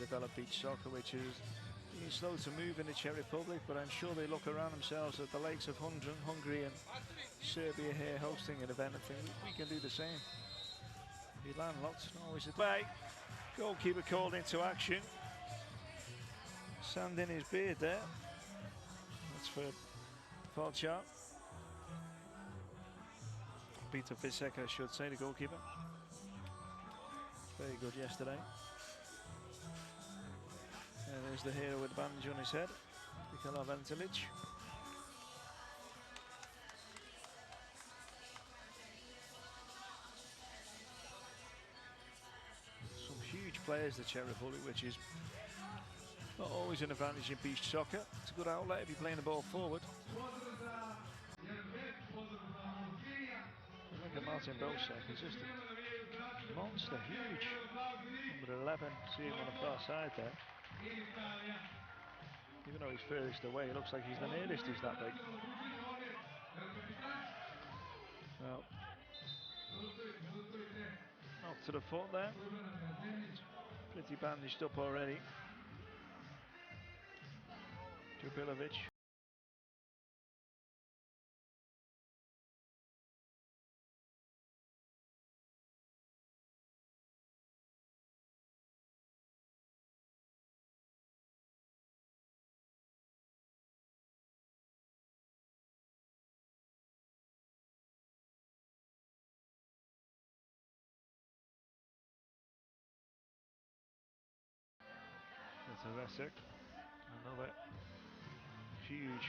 develop beach soccer, which is slow to move in the Czech Republic, but I'm sure they look around themselves at the likes of Hungary and Serbia here hosting an event and think we can do the same. Be landlocked, not always a play. Goalkeeper called into action. Sand in his beard there. That's for Falchar. Peter Fisek, I should say, the goalkeeper. Very good yesterday. And there's the hero with the bandage on his head, Nikola Ventilic. Some huge players, the Czech Republic, which is not always an advantage in beach soccer. It's a good outlet if you're playing the ball forward. Look at Martin Bosek, he's just a monster, huge. Number 11, see him on the far side there. Even though he's furthest away, it looks like he's the nearest, he's that big. Well, off to the foot there. Pretty bandaged up already. Jubilovic. CZECH, another huge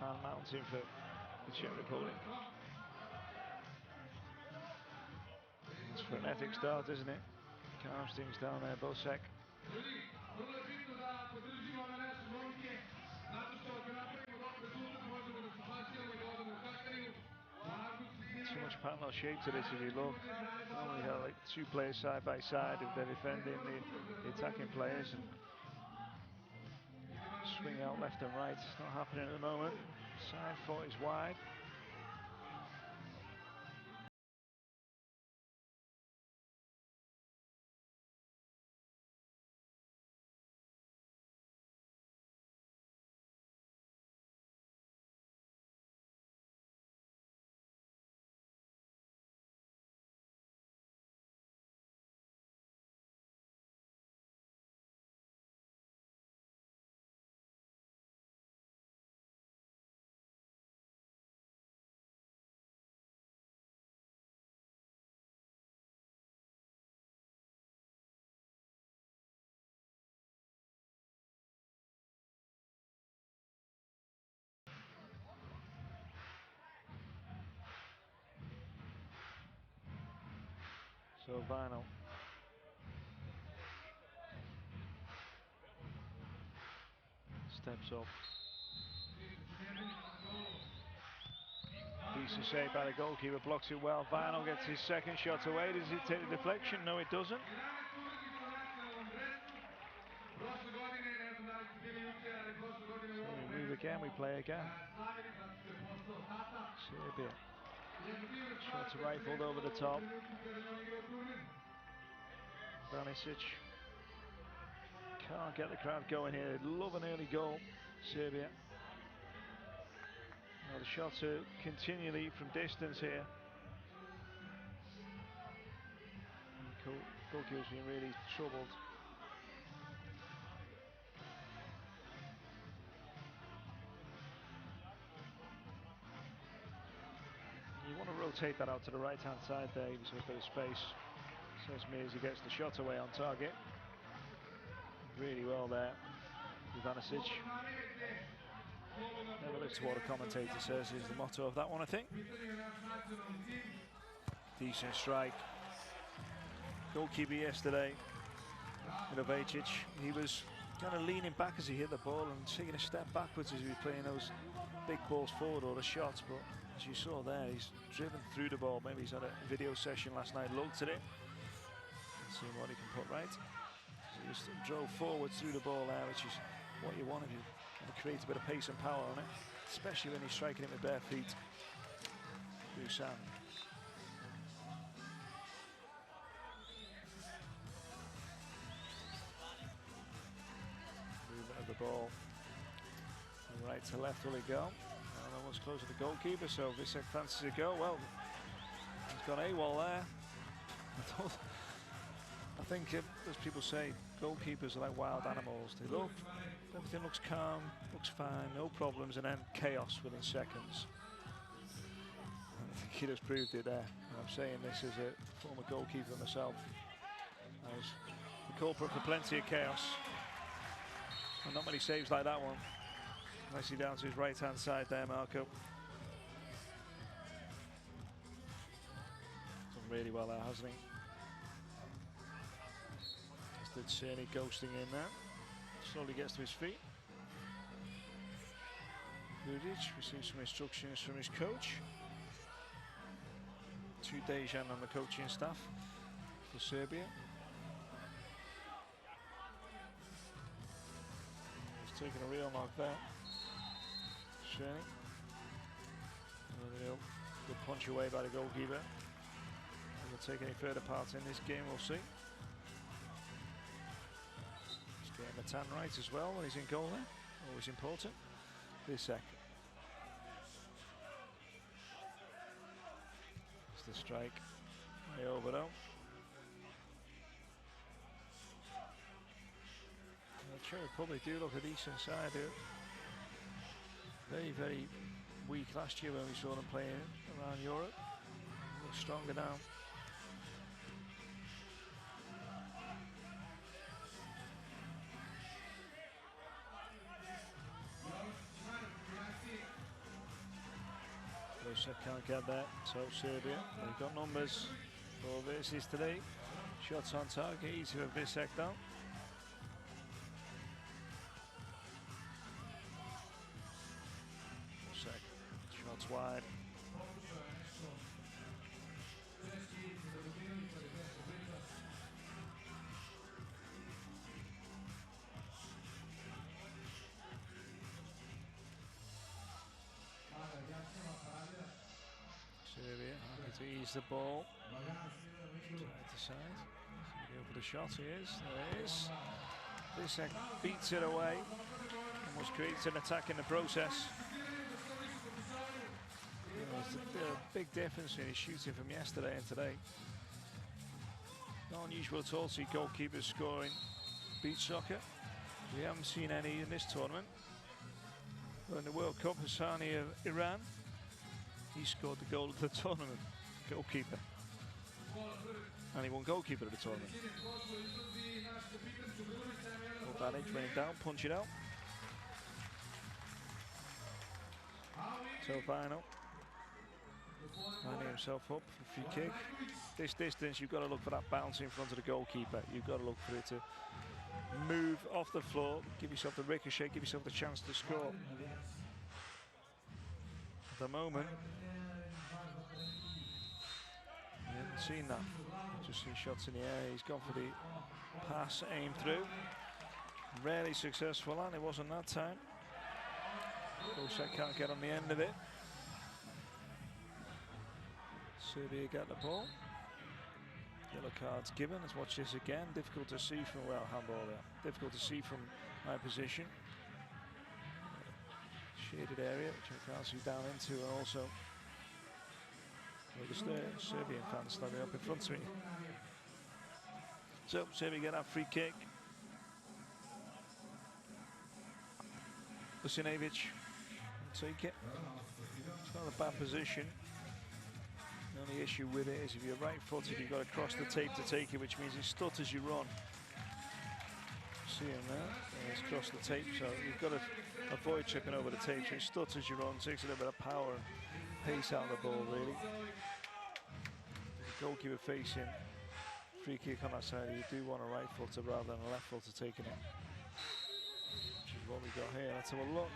mountain for the Czech Republic. It's a frenetic start, isn't it? Calms things down there, Bosek. Too much parallel shape to this if you look. Normally you have like two players side by side if they're defending the attacking players and swing out left and right. It's not happening at the moment. Side foot is wide. So Vinyl steps up. Decent save by the goalkeeper, blocks it well. Vinyl gets his second shot away. Does he take the deflection? No, it doesn't. So we move again, we play again. Serbia. Shots rifled over the top. Vanisic can't get the crowd going here. They'd love an early goal, Serbia. Now the shots are continually from distance here. Goalkeeper's been really troubled. You want to rotate that out to the right hand side there, gives a bit of space. Says Mears, he gets the shot away on target. Really well there, Ivanišić. Never listen to what a commentator says is the motto of that one, I think. Decent strike. Goalkeeper yesterday, Ivanišić, he was kind of leaning back as he hit the ball and taking a step backwards as he was playing those big balls forward or the shots, but as you saw there, he's driven through the ball. Maybe he's had a video session last night, looked at it, and seen what he can put right. So he just drove forwards through the ball there, which is what you want if you want to create a bit of pace and power on it, especially when he's striking it with bare feet through sand. ball. From right to left will it go? And almost close to the goalkeeper, so CZECH fancies a go. Well, he's got AWOL there. I think, as people say, goalkeepers are like wild animals. They look, everything looks calm, looks fine, no problems, and then chaos within seconds. And I think he just proved it there. And I'm saying this as a former goalkeeper myself. I was the culprit for plenty of chaos. And not many saves like that one. Nicely down to his right-hand side there, Marco. Done really well there, hasn't he? Did Cerny ghosting in there. Slowly gets to his feet. Ludic receives some instructions from his coach. To Dejan on the coaching staff for Serbia. He's taking a real knock there. Cerny. Good punch away by the goalkeeper. Will take any further part in this game, we'll see. Getting the tan right as well when he's in goal there. Always important. CZECH. It's the strike. Way over though. The Czech Republic do look a decent side here. Very, very weak last year when we saw them playing around Europe. Look stronger now. Can't get that, so Serbia, they've got numbers for versus today. Shots on target, easy for CZECH though. Shots wide. Serbia happy to ease the ball side to side. Go for the shot. He is. There he is. CZECH beats it away. Almost creates an attack in the process. There's a big difference in his shooting from yesterday and today. Not unusual at all to see goalkeepers scoring beach soccer. We haven't seen any in this tournament. But in the World Cup, Hassani of Iran, he scored the goal of the tournament, goalkeeper. And he won goalkeeper of the tournament. Advantage, running down, punch it out. So final. Lining himself up for a free kick. This distance, you've got to look for that bounce in front of the goalkeeper. You've got to look for it to move off the floor, give yourself the ricochet, give yourself the chance to score. At the moment, you haven't seen that. Just seen shots in the air. He's gone for the pass, aimed through. Rarely successful, and it wasn't that time. CZECH can't get on the end of it. Serbia get the ball. Yellow cards given. Let's watch this again. Difficult to see from, well, handball there. Difficult to see from my position. Shaded area, which I can't see down into, and also the Serbian fans standing up in front of me. So Serbia get that free kick. Lucinovic take it. It's not a bad position. The only issue with it is if you're right-footed, you've got to cross the tape to take it, which means it stutters you run. See him there? He's crossed the tape, so you've got to avoid tripping over the tape. So it stutters you run, takes a little bit of power and pace out of the ball, really. Goalkeeper facing, free kick on that side. You do want a right footer rather than a left footer taking it. Which is what we got here. Let's have a look.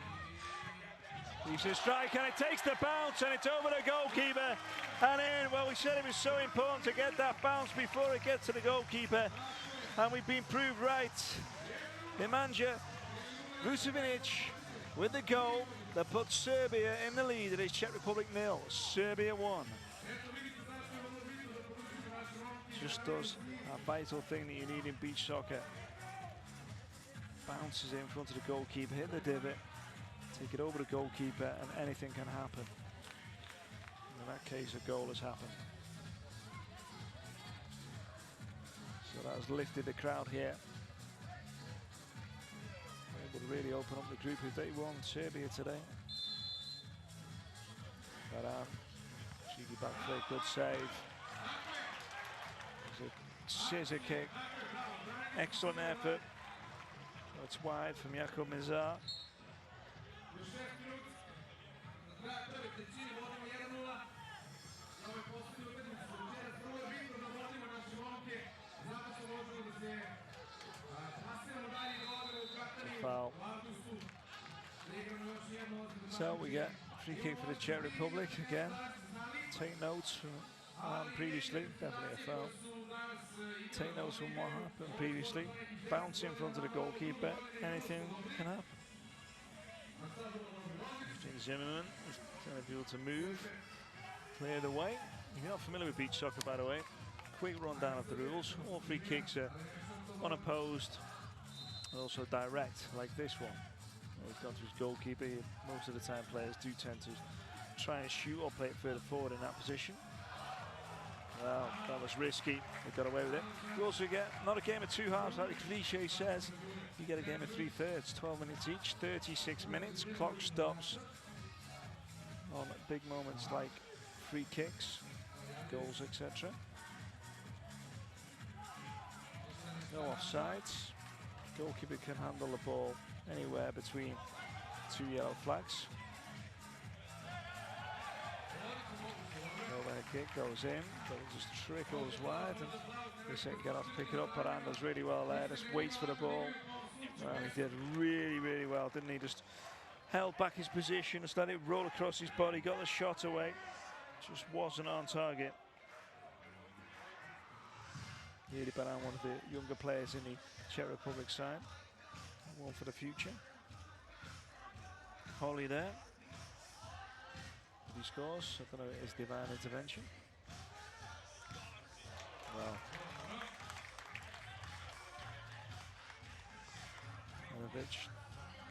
He's a strike and it takes the bounce and it's over the goalkeeper and in. Well, we said it was so important to get that bounce before it gets to the goalkeeper, and we've been proved right. Nemanja Vucevic with the goal that puts Serbia in the lead. It is Czech Republic 0, Serbia 1. Just does a vital thing that you need in beach soccer. bounces it in front of the goalkeeper, hit the divot, take it over the goalkeeper, and anything can happen. In that case, a goal has happened. So that has lifted the crowd here. Able to really open up the group if they won Serbia today. Cheeky back flick, good save. There's a scissor kick. Excellent effort. It's wide from Jakub Mizar. Foul. So we get a free kick for the Czech Republic again. Take notes from previously, definitely a foul. Take notes from what happened previously. Bounce in front of the goalkeeper, anything can happen. Zimmerman is going to be able to move, clear the way. If you're not familiar with beach soccer, by the way, quick rundown of the rules. All free kicks are unopposed, also direct, like this one. He's gone to his goalkeeper. Most of the time players do tend to try and shoot or play it further forward in that position. Well, that was risky. They got away with it. You also get not a game of two halves, like the cliche says. You get a game of 3/3, 12 minutes each, 36 minutes. Clock stops on big moments like free kicks, goals, etc. No offsides. Goalkeeper can handle the ball anywhere between two yellow flags. Overhead kick goes in, but it just trickles wide. And they say get off, pick it up. Paran does really well there, just waits for the ball. Well, he did really, really well, didn't he? Just held back his position, just let it roll across his body, got the shot away. Just wasn't on target. Really Paran, one of the younger players in the Czech Republic side. One for the future. Holly there. He scores. I don't know, it's divine intervention. Well. Ivanovic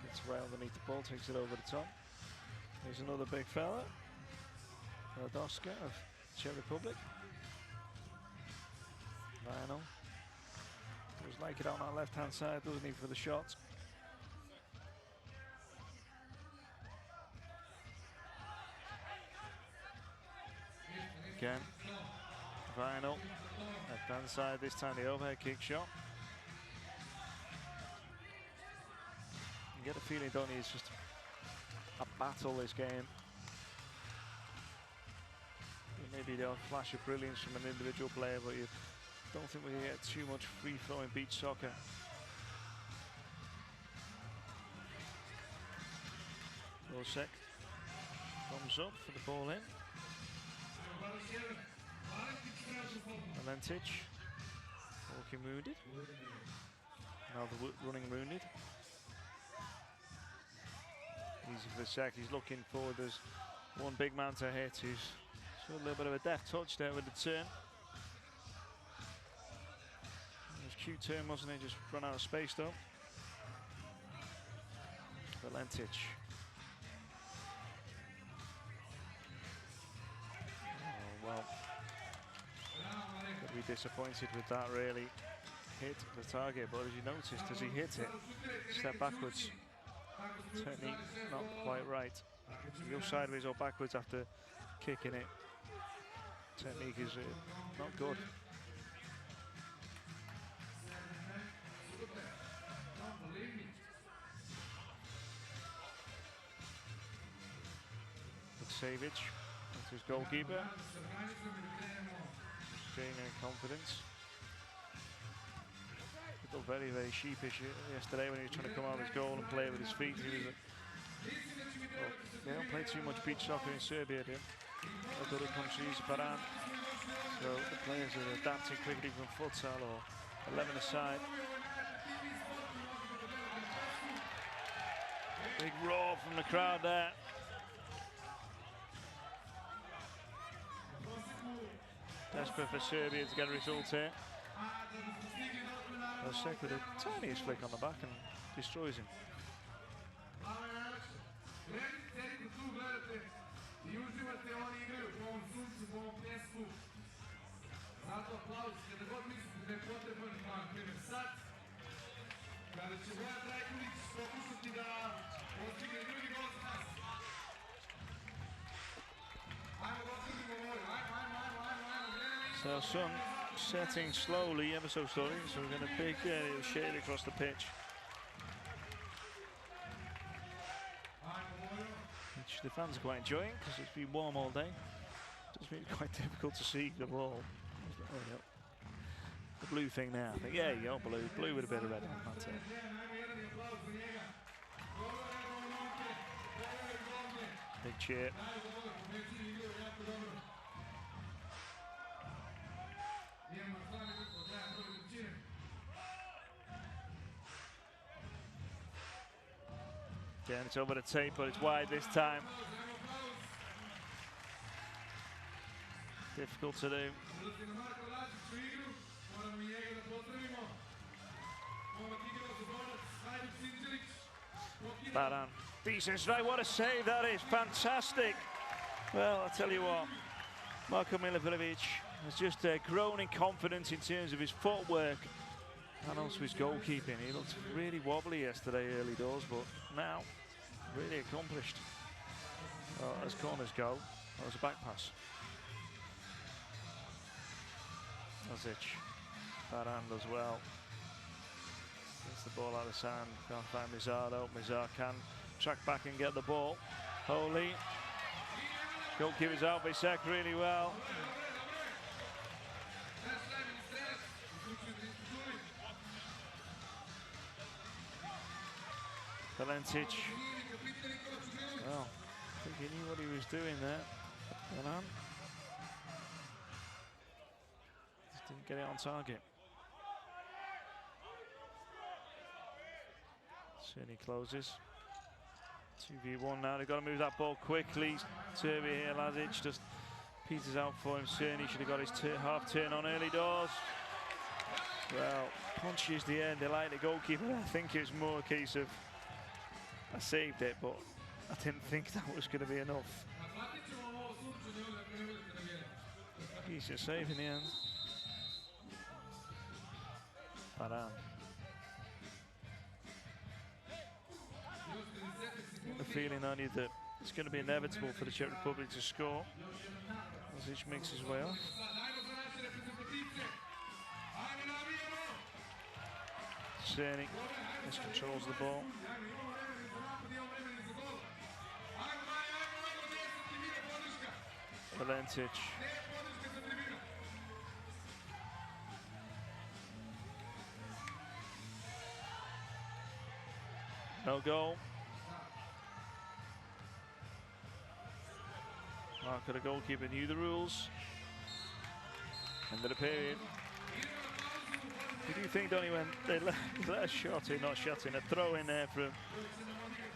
gets right underneath the ball, takes it over the top. There's another big fella. Radoska of Czech Republic. Lionel. Does like it on that left hand side, doesn't he, for the shot. Again, Vinyl, left hand side, this time the overhead kick shot. You get the feeling, don't you, it's just a battle, this game. Maybe the odd flash of brilliance from an individual player, but you don't think we can get too much free-flowing beach soccer. CZECH thumbs up for the ball in. Valentic, walking wounded. Now the running wounded. Easy for CZECH, he's looking forward. There's one big man to hit who's a little bit of a deft touch there with the turn. It was a cute turn, wasn't it? Just run out of space though. Valentic. Oh, well. Could be disappointed with that, really. Hit the target, but as you noticed, as he hit it, step backwards. Technique not quite right. You go sideways or backwards after kicking it. Technique is not good. CZECH, that's his goalkeeper. Gaining confidence. He looked very, very sheepish yesterday when he was trying to come out of his goal and play with his feet. He was well, they don't play too much beach soccer in Serbia, do other countries, Paran. So the players are adapting quickly from futsal or 11-a-side. Big roar from the crowd there. Desperate for Serbia to get a result here. CZECH with a tiniest flick on the back and destroys him. So Sun setting slowly, ever so slowly, so we're going to big shade across the pitch. Which the fans are quite enjoying because it's been warm all day. It does make it quite difficult to see the ball. Oh, yep. The blue thing now. I think, yeah, you go, blue with a bit of red on, that's it. Big cheer. Again, it's over the tape, but it's wide this time. Difficult to do. Baran. Decent strike, what a save that is, fantastic. Well, I'll tell you what, Marko Milivojevic has just grown in confidence in terms of his footwork and also his goalkeeping. He looked really wobbly yesterday early doors, but now really accomplished. Well, as corners go, that was a back pass. CZECH, Baran as well. Gets the ball out of sand, can't find Mizardo. Mizar can track back and get the ball. Holy. Goalkeeper's out by CZECH really well. Valentic. Well, I think he knew what he was doing there. Baran. Just didn't get it on target. Cerny closes. 2v1 now, they've got to move that ball quickly. Serbia here, Lazic just peters out for him. Cerny should have got his half turn on early doors. Well, punches the end, they like the goalkeeper. I think it was more a case of, I saved it, but I didn't think that was going to be enough. He's just saving the end. Baran. The feeling on you that it's going to be inevitable for the Czech Republic to score. Lazic makes his way off. Cerny miscontrols the ball. Valentic. No goal. Marko, the goalkeeper, knew the rules. End of the period. You do think, don't you, when they let a shot in, not shot in, a throw in there from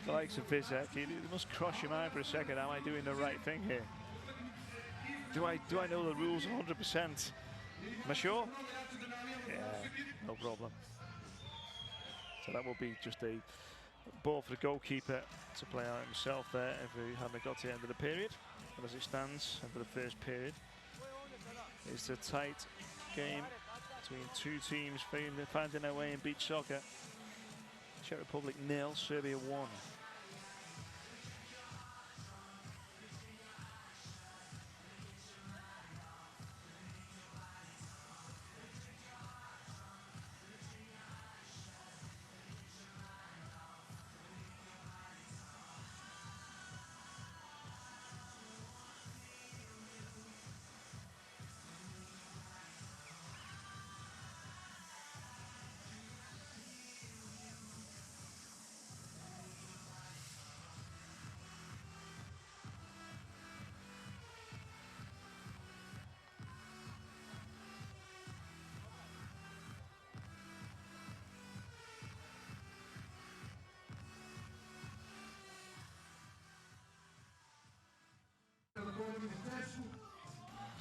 the likes of CZECH, it must cross your mind for a second, am I doing the right thing here? Do I know the rules 100%? Am I sure? Yeah, no problem. So that will be just a ball for the goalkeeper to play out himself there if we hadn't got to the end of the period. But as it stands, end of the first period, it's a tight game between two teams finding their way in beach soccer. Czech Republic 0, Serbia 1.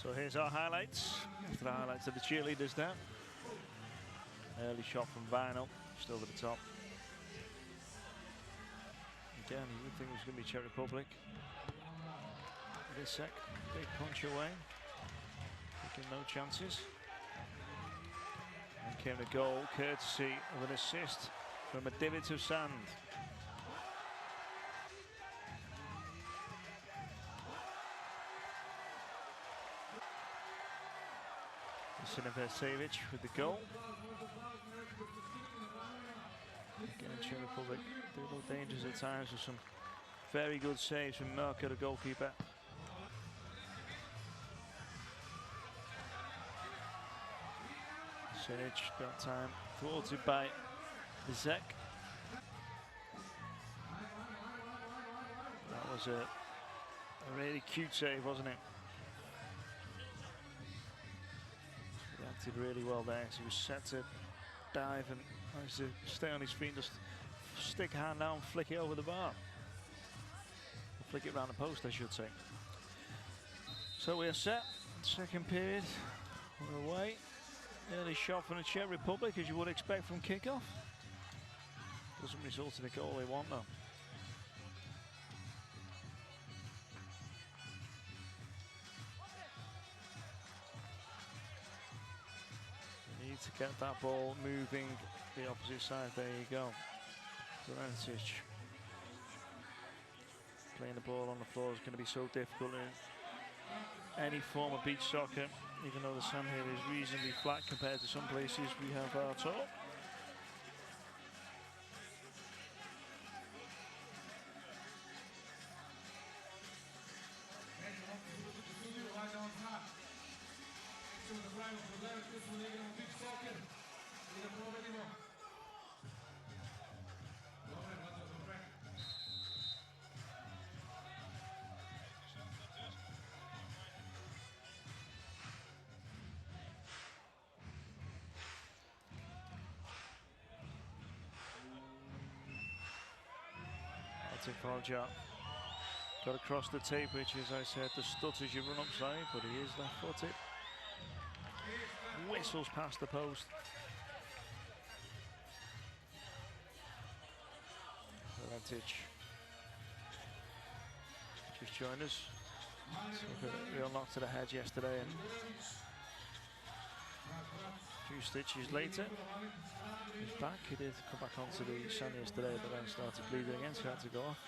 So here's our highlights. After the highlights of the cheerleaders now. Early shot from Vinyl, just over the top. Again, you would think it was going to be Czech Republic. This sec, big punch away, taking no chances. And came the goal, courtesy of an assist from a divot of sand. CZECH with the goal. Again, Czech Republic do look dangerous at times with some very good saves from Mirko, the goalkeeper. CZECH that time thwarted by CZECH. That was a really cute save, wasn't it? He acted really well there. So he was set to dive and managed to stay on his feet and just stick a hand out and flick it over the bar. Or flick it around the post, I should say. So we are set. Second period. We're away. Early shot from the Czech Republic, as you would expect from kickoff. Doesn't result in the goal they want, though. They need to get that ball moving the opposite side. There you go. CZECH. Playing the ball on the floor is going to be so difficult in any form of beach soccer, even though the sand here is reasonably flat compared to some places we have our top. Got across the tape, which, as I said, the stutters you run upside, but he is left-footed. Whistles past the post. CZECH just joined us. Took a real knock to the head yesterday, and a few stitches later, he's back. He did come back onto the sand yesterday, but then started bleeding again, so he had to go off.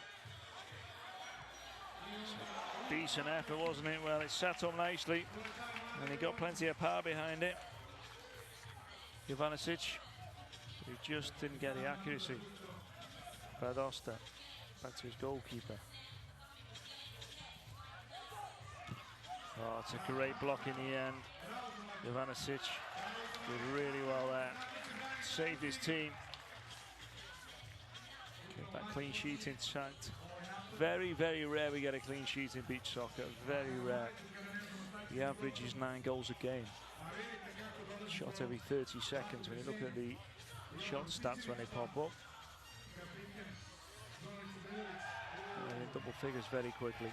So, decent effort, wasn't it? Well, it sat up nicely, and he got plenty of power behind it. Ivanišić, but he just didn't get the accuracy. Radosta, back to his goalkeeper. Oh, it's a great block in the end. Ivanišić did really well there. Saved his team. Kept that clean sheet intact. Very, very rare we get a clean sheet in beach soccer. Very rare. The average is 9 goals a game. Shot every 30 seconds. When you look at the shot stats when they pop up, they're in double figures very quickly.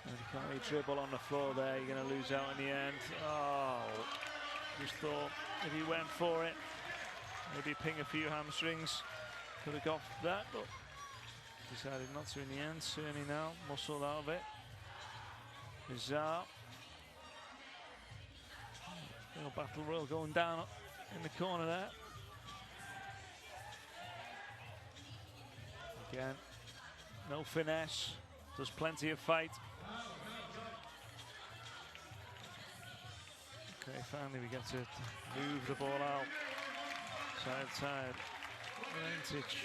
And you can't really dribble on the floor there, you're going to lose out in the end. Oh, just thought if he went for it, maybe ping a few hamstrings, could have got that, but decided not to in the end. Certainly now, muscled out of it. Bizarre. Little battle royal going down in the corner there. Again, no finesse, does plenty of fight. Okay, finally we get to move the ball out. Side to side. CZECH,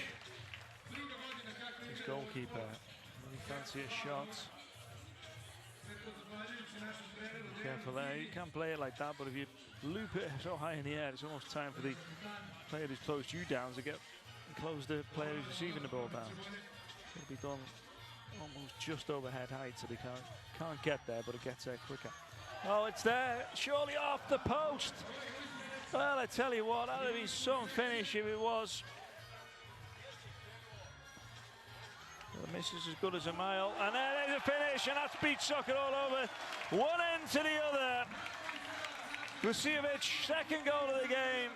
his goalkeeper. Really fancy a shot. Be careful there. You can't play it like that, but if you loop it so high in the air, it's almost time for the player who's closed you down to get and close the player who's receiving the ball down. It'll be done almost just over head height, so they can't get there, but it gets there quicker. Oh, it's there, surely off the post. Well, I tell you what, that would be some finish if it was. The miss is as good as a mile, and then there's a finish, and that's beach soccer all over. One end to the other. CZECH, second goal of the game.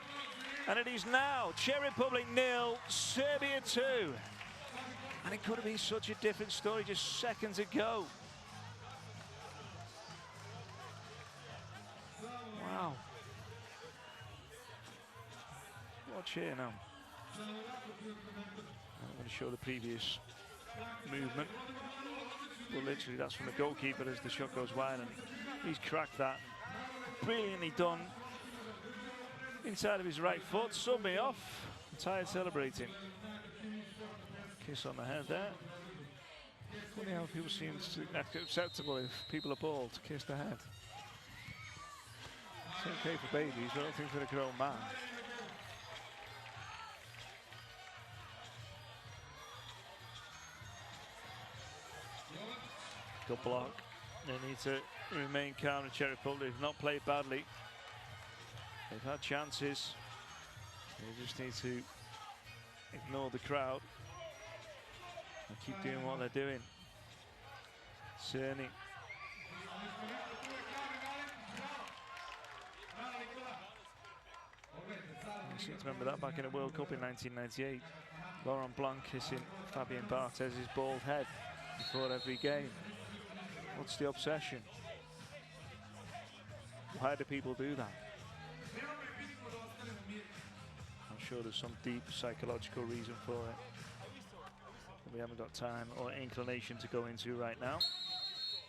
And it is now Czech Republic 0, Serbia 2. And it could have been such a different story just seconds ago. Wow. Watch here now. I'm going to show the previous movement. Well, literally, that's from the goalkeeper as the shot goes wide, and he's cracked that. Brilliantly done. Inside of his right foot, sub me off. Tired celebrating. Kiss on the head there. Funny how people seem to acceptable if people are bald to kiss the head. It's okay for babies, but I don't think for a grown man. Good block. They need to remain calm in Czech Republic. They've not played badly. They've had chances. They just need to ignore the crowd and keep doing what they're doing. Cerny. I seem to remember that back in the World Cup in 1998. Laurent Blanc kissing Fabien Barthez's bald head before every game. What's the obsession? Why do people do that? I'm sure there's some deep psychological reason for it that we haven't got time or inclination to go into right now.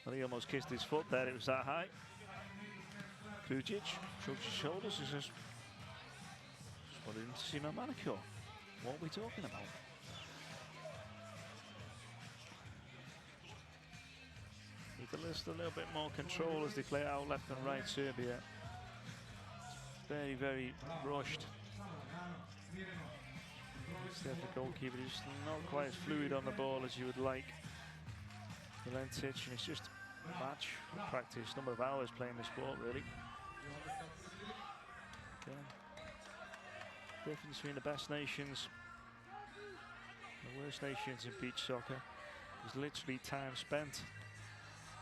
Well, he almost kissed his foot there, it was that high. CZECH shrugs his shoulders, he says, just wanted him to see my manicure. What are we talking about? Need to a little bit more control as they play out left and right Serbia. Very, very rushed. Instead the goalkeeper is not quite as fluid on the ball as you would like. Valentic, and it's just match practice, number of hours playing the sport really. Again, difference between the best nations, the worst nations in beach soccer is literally time spent.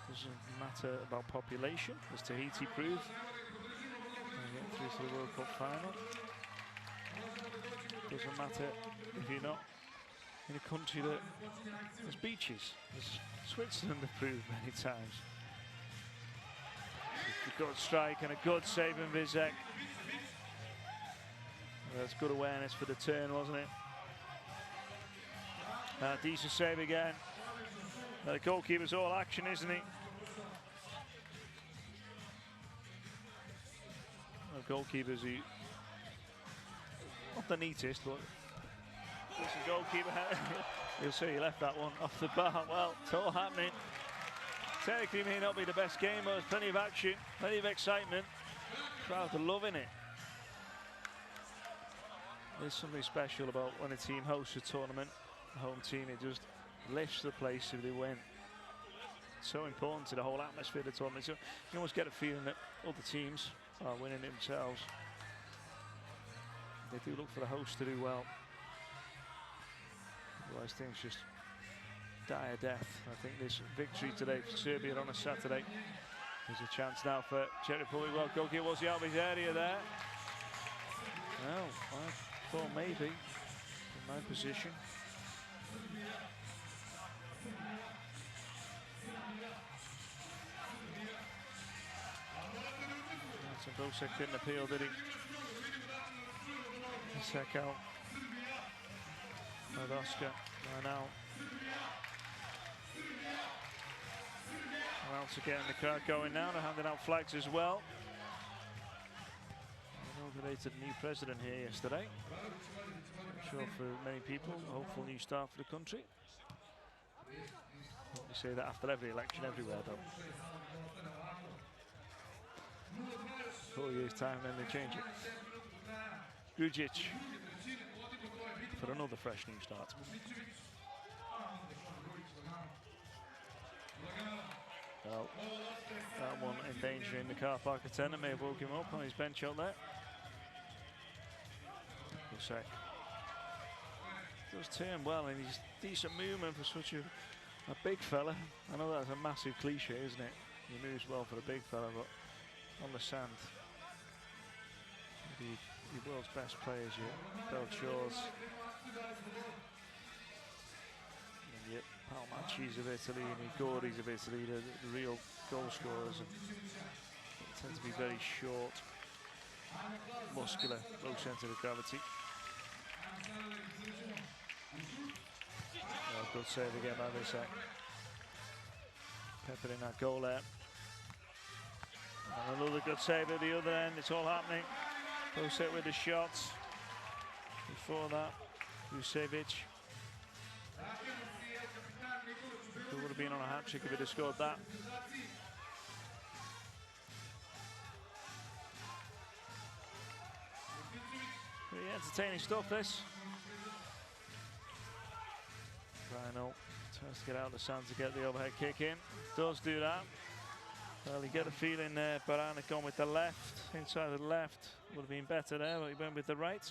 Doesn't matter about population, as Tahiti proved. And get through to the World Cup final. Doesn't matter if you're not in a country that has beaches, as Switzerland have proved many times. A good strike and a good save in CZECH. That's good awareness for the turn, wasn't it? Decent save again. The goalkeeper's all action, isn't he? The goalkeepers who, not the neatest, but it's a goalkeeper. You'll see he left that one off the bar. Well, it's all happening. Technically may not be the best game, but there's plenty of action, plenty of excitement. Crowd are loving it. There's something special about when a team hosts a tournament, the home team, it just lifts the place if they win. It's so important to the whole atmosphere of the tournament. So you almost get a feeling that other teams are winning it themselves. They do look for the host to do well. Otherwise things just die a death. I think this victory today for Serbia on a Saturday is a chance now for Czech Republic. Well, goalkeeper was out of his area there. No, I thought maybe in my position. Bosek didn't appeal, did he? Sek out. Oscar, now. Once again, the crowd going now. They're handing out flags as well. Inaugurated a new president here yesterday. I'm sure for many people, a hopeful new start for the country. You say that after every election everywhere, though. 4 years time, then they change it. CZECH for another fresh new start. Well, that one endangering the car park attendant, may have woke him up on his bench out there. Sec does turn well, and he's decent movement for such a big fella. I know that's a massive cliche, isn't it? He moves well for a big fella, but on the sand, the world's best players, your Belchors, and your Palmaccis of Italy and your Gordis of Italy, the real goal scorers, and they tend to be very short, muscular, low centre of gravity. Oh, good save again by CZECH. Peppering that goal there. And another good save at the other end. It's all happening. Bosek with the shots. Before that, CZECH. Who would have been on a hat-trick if he'd have scored that. Pretty entertaining stuff, this. Rhino tries to get out of the sand to get the overhead kick in. Does do that. Well, you get the feeling there, Barana gone with the left, inside of the left. Would have been better there, but he went with the right.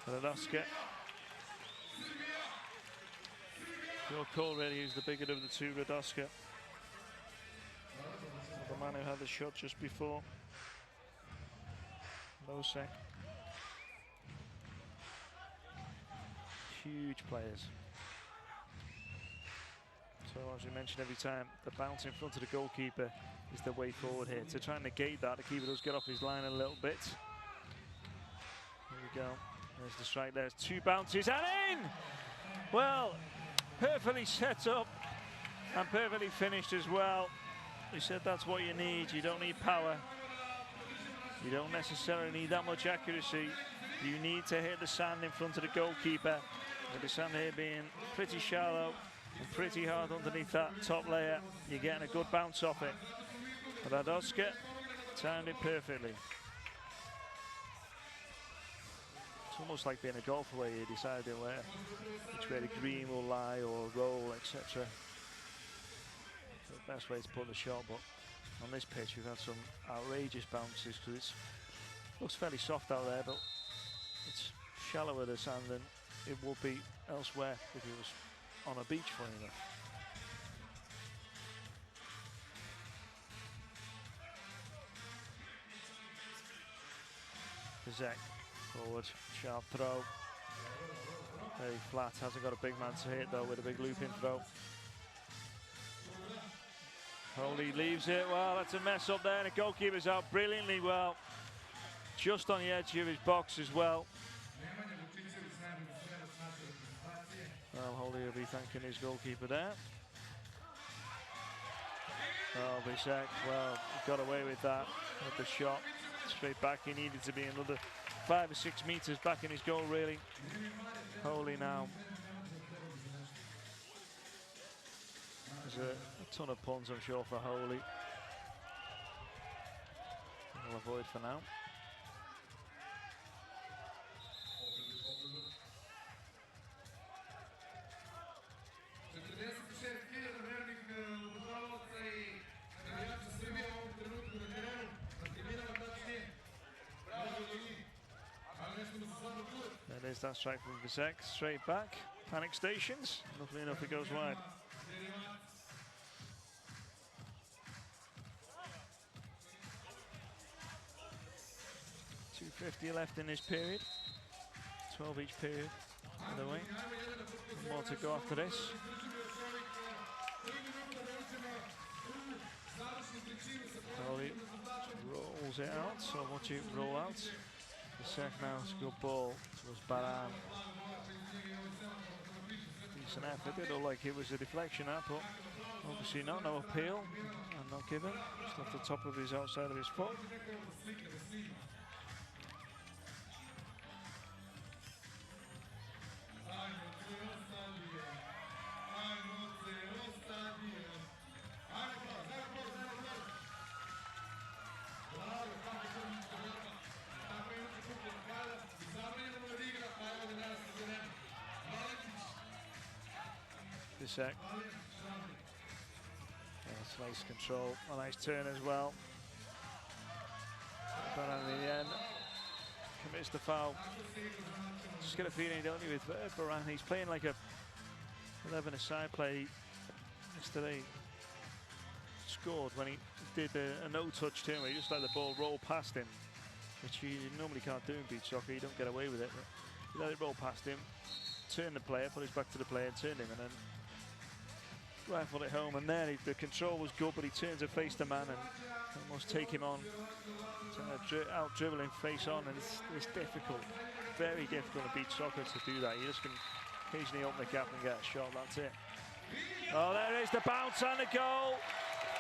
Radoska. Your call really is the bigger of the two, Radoska. The man who had the shot just before. CZECH. Huge players. So as we mentioned every time, the bounce in front of the goalkeeper is the way forward here. To try and negate that, the keeper does get off his line a little bit. Here we go. There's the strike, there's two bounces and in! Well, perfectly set up and perfectly finished as well. We said that's what you need. You don't need power. You don't necessarily need that much accuracy. You need to hit the sand in front of the goalkeeper. With the sand here being pretty shallow and pretty hard underneath that top layer, you're getting a good bounce off it. Radoska timed it perfectly. It's almost like being a golfer where you're deciding which way the green will lie or roll, etc. The best way to put the shot, but on this pitch we've had some outrageous bounces because it looks fairly soft out there, but it's shallower the sand than it will be elsewhere if it was on a beach, funny enough. CZECH forward, sharp throw. Very flat, hasn't got a big man to hit though with a big looping throw. Holy leaves it. Well, that's a mess up there, and the goalkeeper's out brilliantly well. Just on the edge of his box as well. Well, Holy will be thanking his goalkeeper there. Oh, CZECH, well, he got away with that, with the shot. Straight back, he needed to be another 5 or 6 meters back in his goal, really. Holy now. There's a ton of puns, I'm sure, for Holy. We'll avoid for now. There's that strike from CZECH, straight back. Panic stations. Luckily enough, it goes wide. .250 left in this period. 12 each period, by the way. More to go after this. Holy rolls it out, so watch it roll out. CZECH now, it's a good ball towards Baran. Decent effort, did look like it was a deflection that, but obviously not, no appeal and not given. Just off the top of his outside of his foot. CZECH. That's nice control, a nice turn as well. But in the end, commits the foul. Just get a feeling, don't you, with Baran? He's playing like a 11-a-side play yesterday. Scored when he did a no-touch turn where he just let the ball roll past him, which you normally can't do in beach soccer. You don't get away with it. But he let it roll past him, turn the player, put his back to the player, and turned him, and then rifled it home. And there, the control was good, but he turns to face the man and almost take him on, out dribbling face on, and it's difficult, very difficult in beach soccer to do that. You just can occasionally open the gap and get a shot. That's it. Oh, there is the bounce and the goal.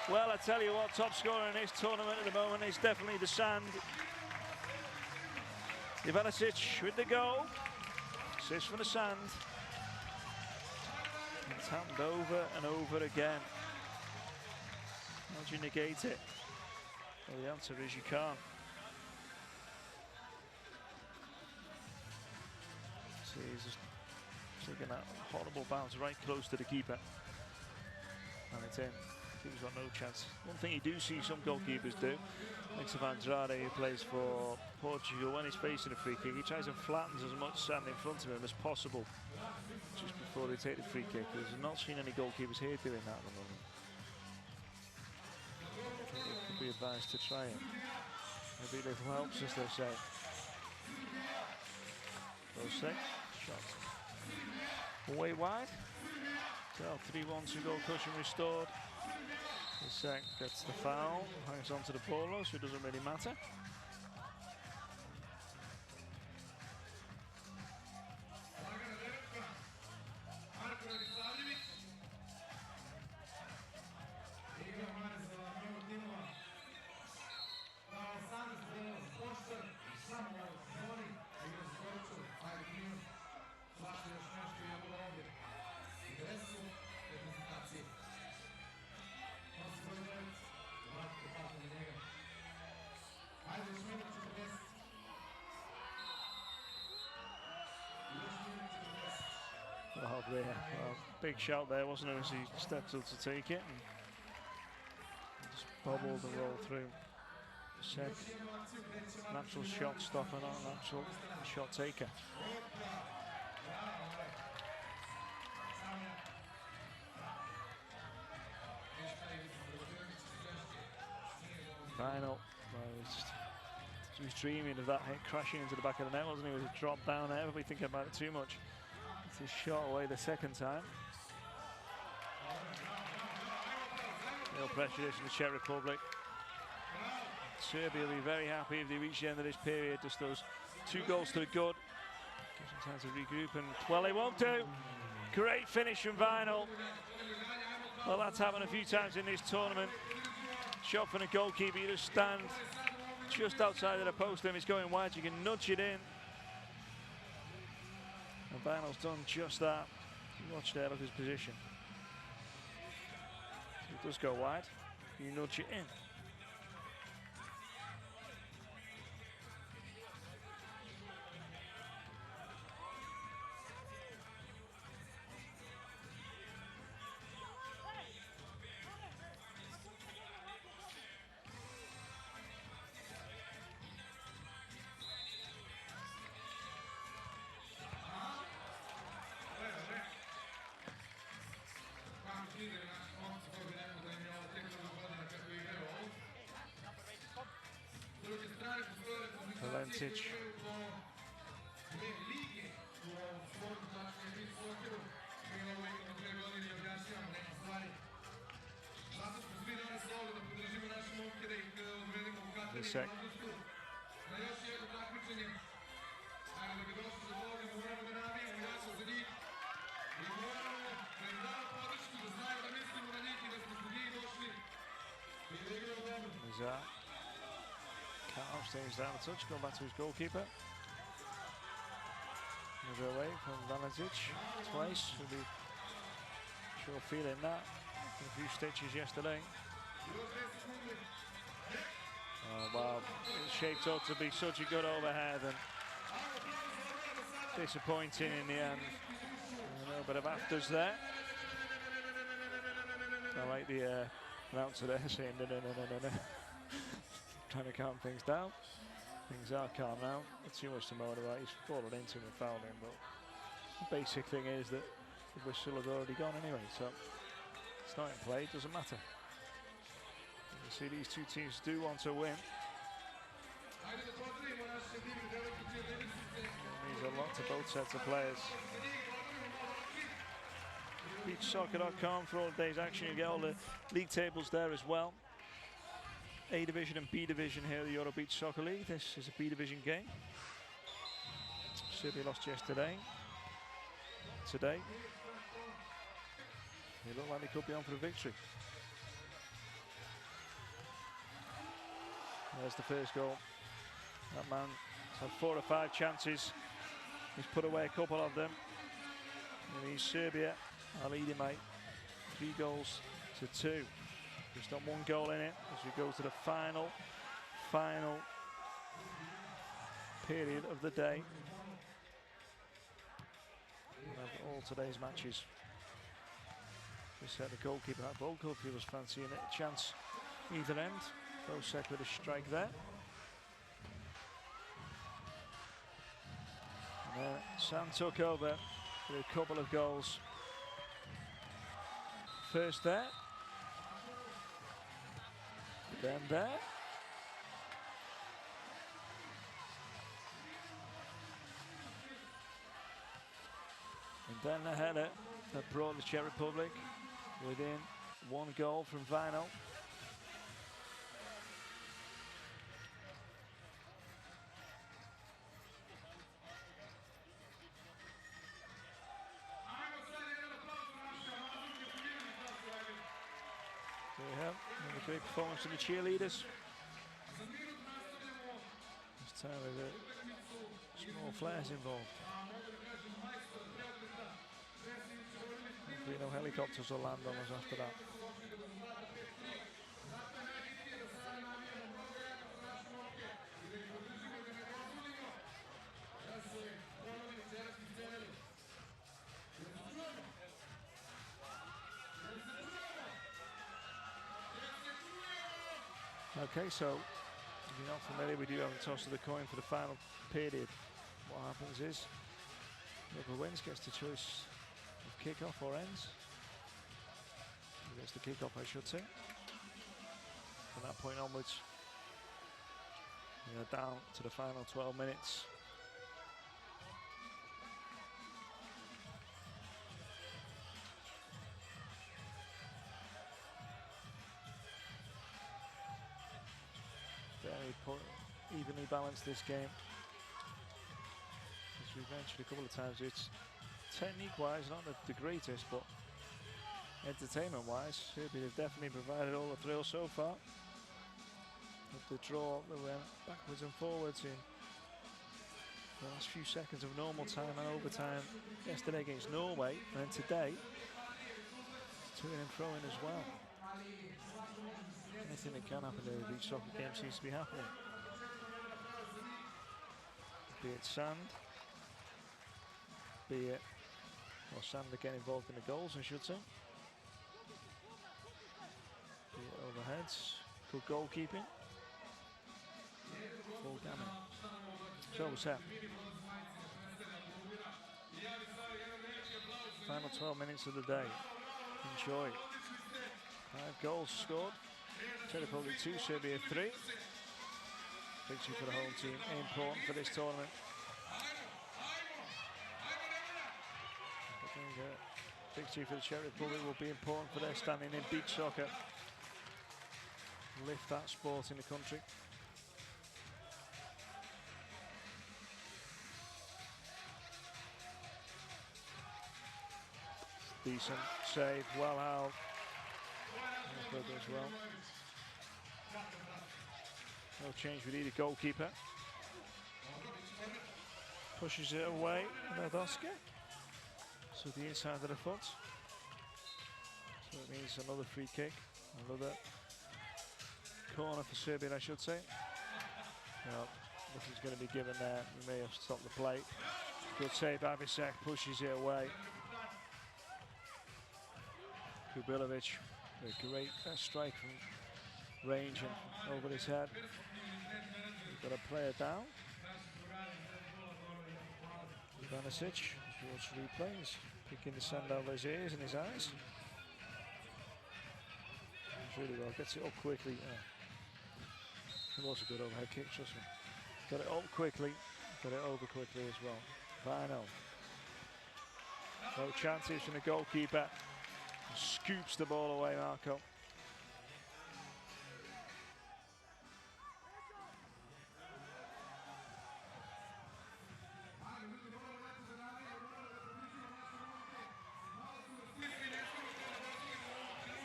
Well, I tell you what, top scorer in this tournament at the moment is definitely the Sand. Ivanišić with the goal. Assist from the Sand. It's happened over and over again. How do you negate it? Well, the answer is you can't. See, he's just taking that horrible bounce right close to the keeper. And it's in. He's got no chance. One thing you do see some goalkeepers do, like Andrade, who plays for Portugal, when he's facing a free kick, he tries and flattens as much sand in front of him as possible just before they take the free kick. I've not seen any goalkeepers here doing that at the moment. I think it could be advised to try it. Maybe little helps, as they say. CZECH, shot way wide. So 3-1 to goal cushion restored. CZECH gets the foul, hangs on to the ball, so it doesn't really matter. Well, big shout there, wasn't it, as he stepped up to take it and just bobbled and rolled through. CZECH, natural shot stopper, not a natural shot taker. Final. Well, he was dreaming of that hit crashing into the back of the net, wasn't he? It was a drop down there, probably thinking about it too much. It's shot away the second time. Real pressure in the Czech Republic. Serbia will be very happy if they reach the end of this period. Just those 2 goals to the good. Gives them time to regroup, and well, they won't do. Great finish from Vinyl. Well, that's happened a few times in this tournament. Shot from the goalkeeper, you just stand just outside of the post, and it's going wide. You can nudge it in. And Vinyl's done just that. You watch there, look at his position. It does go wide. You nudge it in. Valentić. CZECH. Can't stays down the touch, going back to his goalkeeper. Another away from Valentić twice. He'll be sure feeling that. A few stitches yesterday. Well, it's shaped up to be such a good overhead and disappointing in the end. A little bit of afters there. I like the announcer there saying no. Trying to calm things down. Things are calm now. Not too much to moan about. He's fallen into him and fouled him, but the basic thing is that the whistle has already gone anyway, so it's not in play, it doesn't matter. You can see these two teams do want to win. It means a lot to both sets of players. Beachsoccer.com for all day's action. You get all the league tables there as well. A Division and B Division here at the Euro Beach Soccer League. This is a B Division game. Serbia lost yesterday. Today, they look like they could be on for a victory. There's the first goal. That man has had 4 or 5 chances. He's put away a couple of them. And Serbia are leading by 3 goals to 2. Just not 1 goal in it as we go to the final period of the day. Of all today's matches. Just set the goalkeeper at vocal if he was fancying it. A chance either end. CZECH with a strike there. And then Sam took over with a couple of goals. First there. Then there. And then the header that brought the Czech Republic within 1 goal from Vino. There we have another great performance from the cheerleaders. This time with small flares involved. Hopefully no helicopters will land on us after that. Okay, so if you're not familiar, we do have a toss of the coin for the final period. What happens is whoever wins gets the choice of kick-off or ends. Who gets the kick-off, I should say. From that point onwards, we are down to the final 12 minutes. Very evenly balanced this game. As we've mentioned a couple of times, it's technique-wise not the greatest, but entertainment-wise, Serbia have definitely provided all the thrill so far. With the draw that went backwards and forwards in the last few seconds of normal time and overtime yesterday against Norway, and then today, to and fro-in as well. Anything that can happen in the beach soccer game seems to be happening. Be it sand, be it, or sand again involved in the goals, I should say. Be it overheads, good goalkeeping. Full gamut. So set. Final 12 minutes of the day. Enjoy. 5 goals scored. Czech Republic 2, Serbia 3. Victory for the home team, important for this tournament. I think victory for the Czech Republic will be important for their standing in beach soccer. Lift that sport in the country. Decent save, well held. Good as well. No change with either goalkeeper. Pushes it away, Nadoska. So the inside of the foot. So it means another free kick. Another corner for Serbia, I should say. No, nothing's going to be given there. We may have stopped the play. Good save, CZECH pushes it away. Kubilovic, a great strike from range and over his head. got a player down. Ivanovic, as you watch replays, picking the sand out of his ears and his eyes. Does really well, gets it up quickly. It was a good overhead kick, trust me. Got it up quickly, got it over quickly as well. Vino. No chances from the goalkeeper. Scoops the ball away, Marco.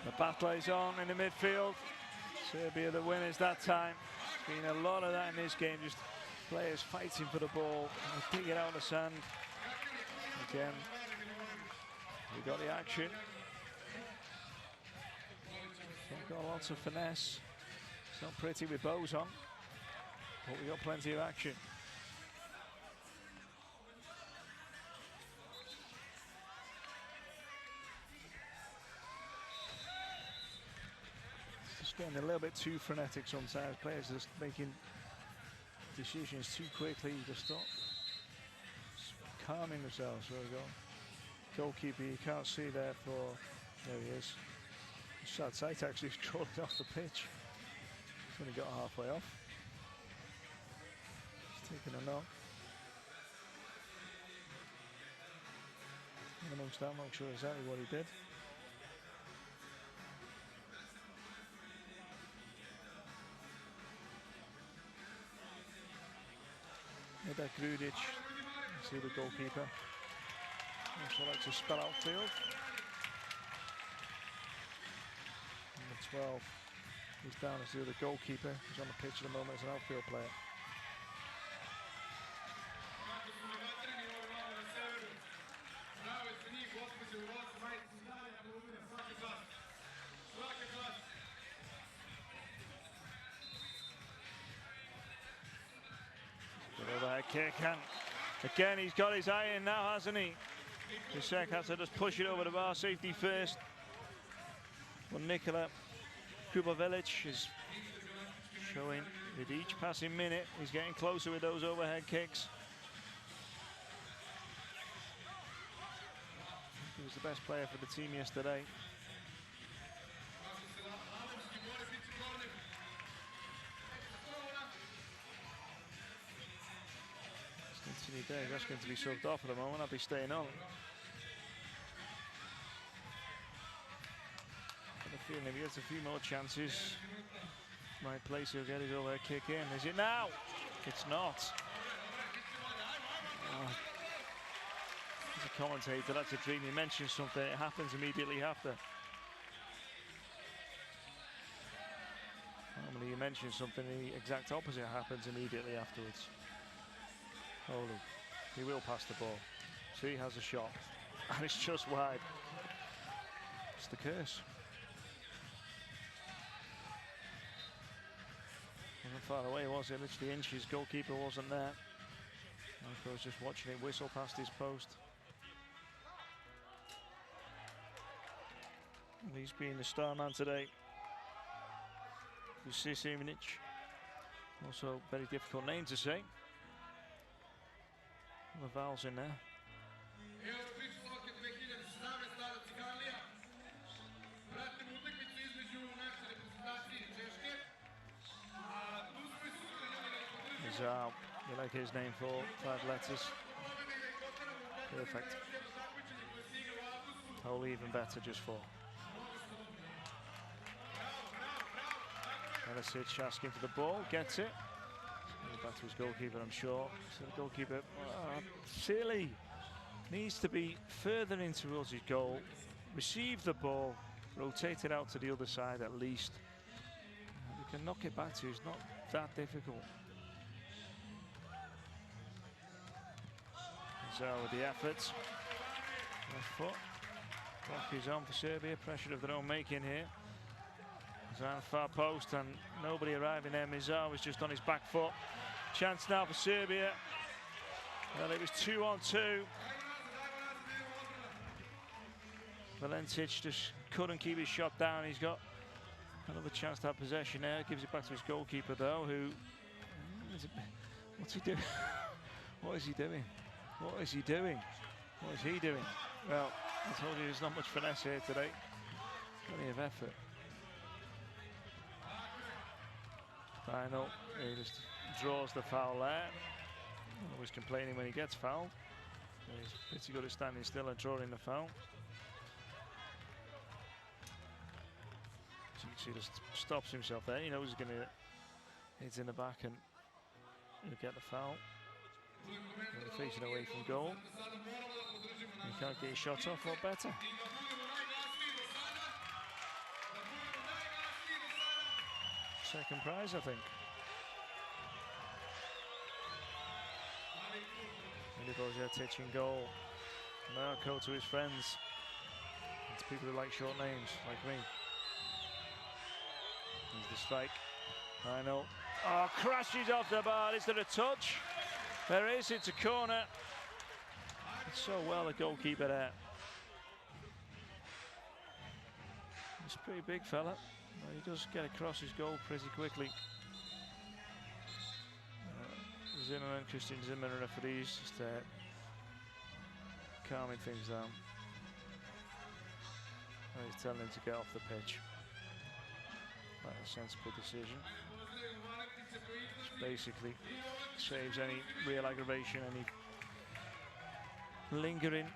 The battle is on in the midfield. Serbia the winners that time. There's been a lot of that in this game, just players fighting for the ball, dig it out of the sand. Again, we got the action. Got lots of finesse. It's not pretty with bows on, but we got plenty of action. Just getting a little bit too frenetic sometimes. Players just making decisions too quickly. Just stop calming themselves. There we go. Goalkeeper, you can't see there for. There he is. Sad sight, actually, he's crawling off the pitch. He's only got halfway off. He's taking a knock. And amongst that, I'm not sure exactly what he did. Belgrade, see the goalkeeper. Also likes to spell out field. Number 12, he's down as the other goalkeeper. He's on the pitch at the moment as an outfield player. Good overhead kick, and again he's got his eye in now, hasn't he? CZECH has to just push it over the bar, safety first. Well, Nikola Kubovic is showing with each passing minute, he's getting closer with those overhead kicks. He was the best player for the team yesterday. Anthony Day, that's going to be subbed off at the moment. I'll be staying on. Got a feeling if he gets a few more chances, my place he'll get his overhead kick in. Is it now? It's not. As a commentator, that's a dream. You mention something, it happens immediately after. Normally you mention something, the exact opposite happens immediately afterwards. Holy, he will pass the ball. See, he has a shot, and it's just wide. It's the curse. Wasn't far away, was it? Literally inches. Goalkeeper wasn't there. I was just watching it whistle past his post. And he's been the star man today. CZECH. Also, very difficult name to say. The vowels in there. Zao, you like his name for 5 letters. Perfect. Whole even better, just 4. Belgrade asking for the ball, gets it. Back to his goalkeeper, I'm sure. So the goalkeeper, silly, needs to be further in towards his goal, receive the ball, rotate it out to the other side at least. We can knock it back to you, it's not that difficult. So with the efforts, left foot, clock is on for Serbia, pressure of their own making here. Zan far post and nobody arriving there. Mizar was just on his back foot. Chance now for Serbia. Well, it was 2-on-2. Valentić just couldn't keep his shot down. He's got another chance to have possession there. Gives it back to his goalkeeper though, who What's he doing? What is he doing? What is he doing? What is he doing? Well, I told you there's not much finesse here today. Plenty of effort. Final, he just draws the foul there. Always complaining when he gets fouled. He's pretty good at standing still and drawing the foul. So you can see he just stops himself there. He knows he's going to hit in the back and he'll get the foul. When facing away from goal. He can't get his shots off, what better? Second prize, I think. Milivoj in goal. Marco to his friends. It's people who like short names, like me. Here's the strike. I know. Oh, crashes off the bar. Is there a touch? There is. It's a corner. It's so well the goalkeeper there. He's a pretty big fella. Well, he does get across his goal pretty quickly. Zimmerman, Christian Zimmerman, referees, just calming things down. And he's telling him to get off the pitch. That's a sensible decision. Which basically saves any real aggravation, any lingering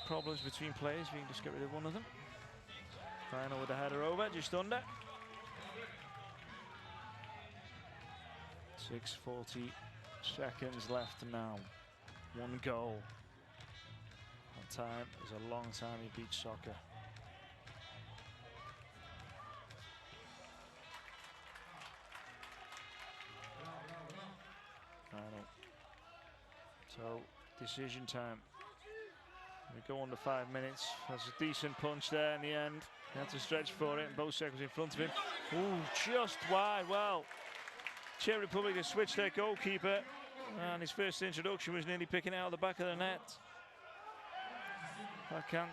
problems between players. We can just get rid of one of them. Final with the header over, just under. 6:40 seconds left now. One goal. That time is a long time in beach soccer. Final. So, decision time. We go under 5 minutes. That's a decent punch there in the end. He had to stretch for it, and both seconds in front of him. Ooh, just wide. Well, Czech Republic has switched their goalkeeper, and his first introduction was nearly picking it out of the back of the net. Backhand.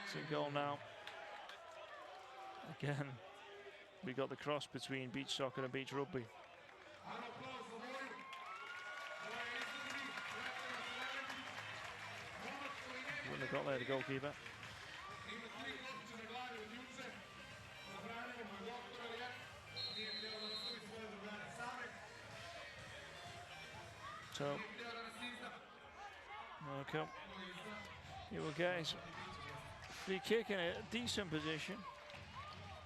It's a goal now. Again, we got the cross between beach soccer and beach rugby. Wouldn't have got there, the goalkeeper. So, okay. Here we go. Free kick in a decent position.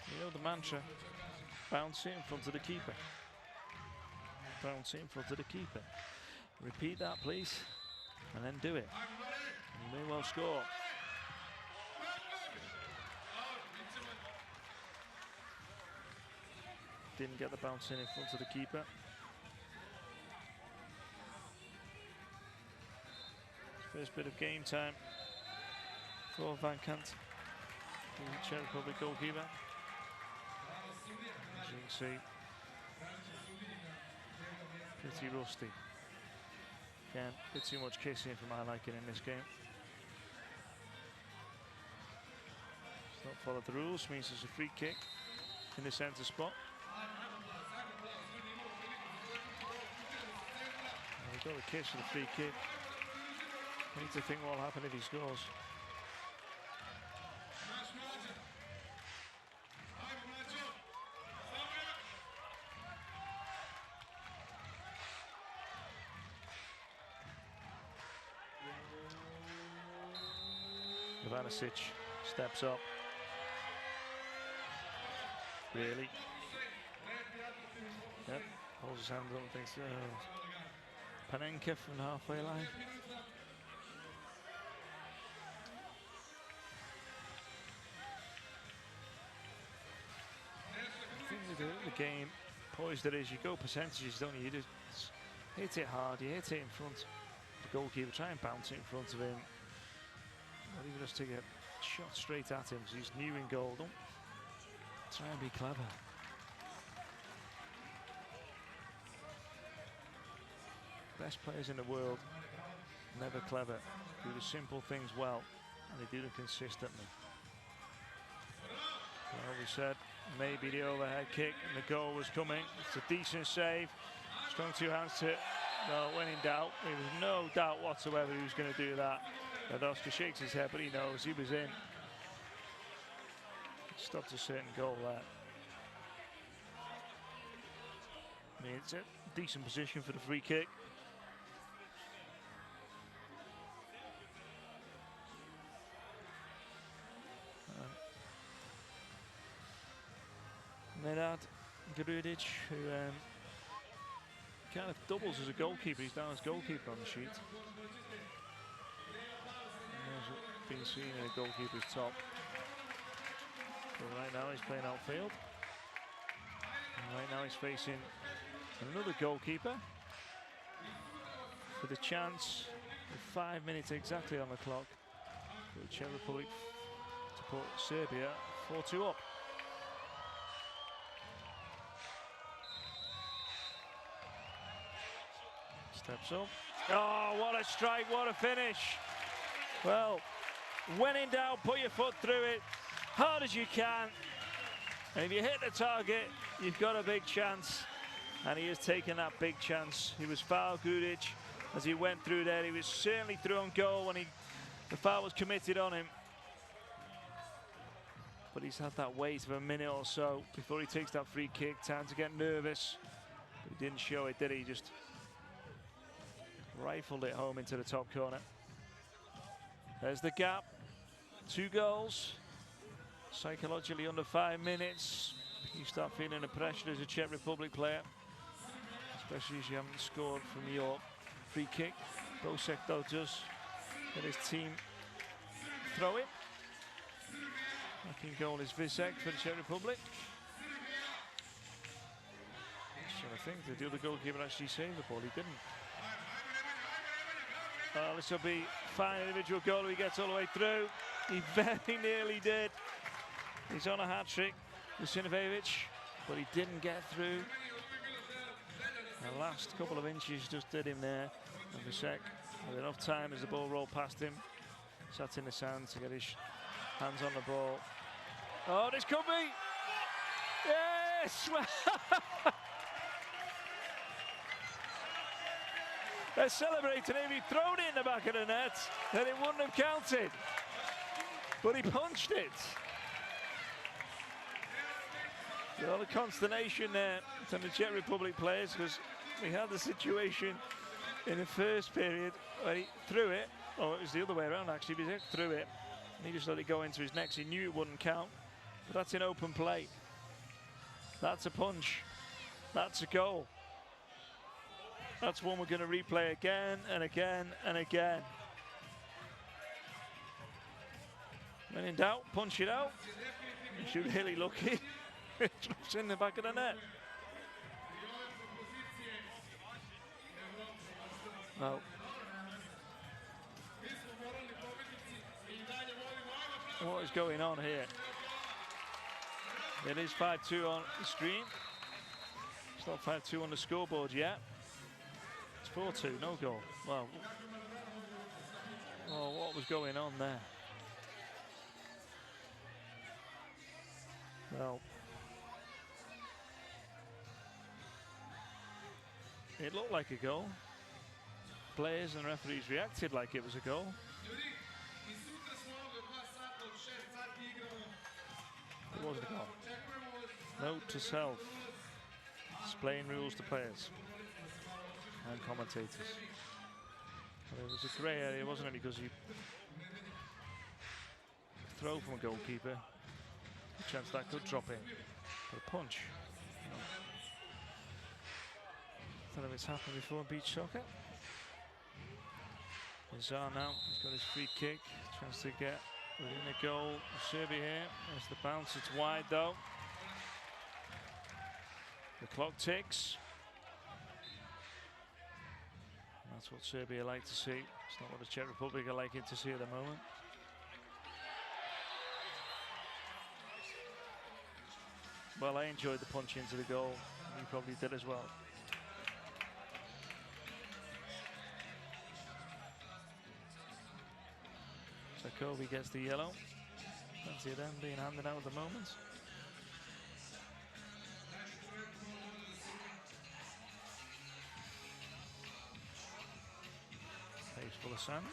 You know the mantra. Bounce it in front of the keeper. Bounce it in front of the keeper. Repeat that, please. And then do it. You may well score. Didn't get the bounce in front of the keeper. First bit of game time for Van Kant, the Czech Republic goalkeeper. As you can see, pretty rusty. Again, a bit too much kissing for my liking in this game. It's not followed the rules, means there's a free kick in the centre spot. And we've got a kiss for the free kick. Need to think what will happen if he scores. Ivanovic steps up. Really? Yep, holds his hands up and thinks, Panenka from the halfway line. The game poised it is, you go percentages, don't you? You just hit it hard, you hit it in front of the goalkeeper, try and bounce it in front of him. Or even just take a shot straight at him because he's new in goal. Don't try and be clever. Best players in the world, never clever. Do the simple things well, and they do them consistently. Well, we said maybe the overhead kick and the goal was coming. It's a decent save. Strong two hands to, well, when in doubt. There was no doubt whatsoever he was going to do that. And Oscar shakes his head, but he knows he was in. Stopped a certain goal there. I mean, it's a decent position for the free kick. Belgrade, who kind of doubles as a goalkeeper. He's down as goalkeeper on the sheet. As being seen in a goalkeeper's top. But right now he's playing outfield. And right now he's facing another goalkeeper. With a chance with 5 minutes exactly on the clock for the Czech Republic to put Serbia 4-2 up. Steps up. Oh, what a strike, what a finish. Well, when in doubt, put your foot through it, hard as you can. And if you hit the target, you've got a big chance. And he has taken that big chance. He was fouled, Gudic, as he went through there. He was certainly through on goal when the foul was committed on him. But he's had that wait of a minute or so before he takes that free kick. Time to get nervous. But he didn't show it, did he? Just rifled it home into the top corner. There's the gap. 2 goals. Psychologically under 5 minutes. You start feeling the pressure as a Czech Republic player. Especially as you haven't scored from your free kick. CZECH though does let his team throw it. Back in goal is CZECH for the Czech Republic. So I think the other goalkeeper actually saved the ball. He didn't. Well, this will be fine individual goal if he gets all the way through. He very nearly did. He's on a hat-trick with Sinovajevic, but he didn't get through. The last couple of inches just did him there. And CZECH with enough time as the ball rolled past him. Sat in the sand to get his hands on the ball. Oh, this could be! Yes! They're celebrating him. He thrown it in the back of the net, then it wouldn't have counted. But he punched it. Well, the consternation there from the Czech Republic players, because we had the situation in the first period where he threw it, or it was the other way around actually, he threw it, and he just let it go into his neck, so he knew it wouldn't count. But that's in open play. That's a punch. That's a goal. That's one we're going to replay again and again and again. When in doubt, punch it out. If you're really lucky, it drops in the back of the net. No. What is going on here? It is 5-2 on the screen. It's not 5-2 on the scoreboard yet. It's 4-2, no goal. Well, what was going on there? Well, it looked like a goal. Players and referees reacted like it was a goal. It wasn't a goal. Note to self. Explain rules to players and commentators. Well, it was a grey area, wasn't it? Because you throw from a goalkeeper, a chance that could drop in. But a punch. I don't know if it's happened before in beach soccer. Zar now, he's got his free kick. Chance to get within the goal. Serbia here. There's the bounce. It's wide though. The clock ticks. And that's what Serbia like to see. It's not what the Czech Republic are liking to see at the moment. Well, I enjoyed the punch into the goal. You probably did as well. So Kobe gets the yellow. Plenty of them being handed out at the moment. full of sand.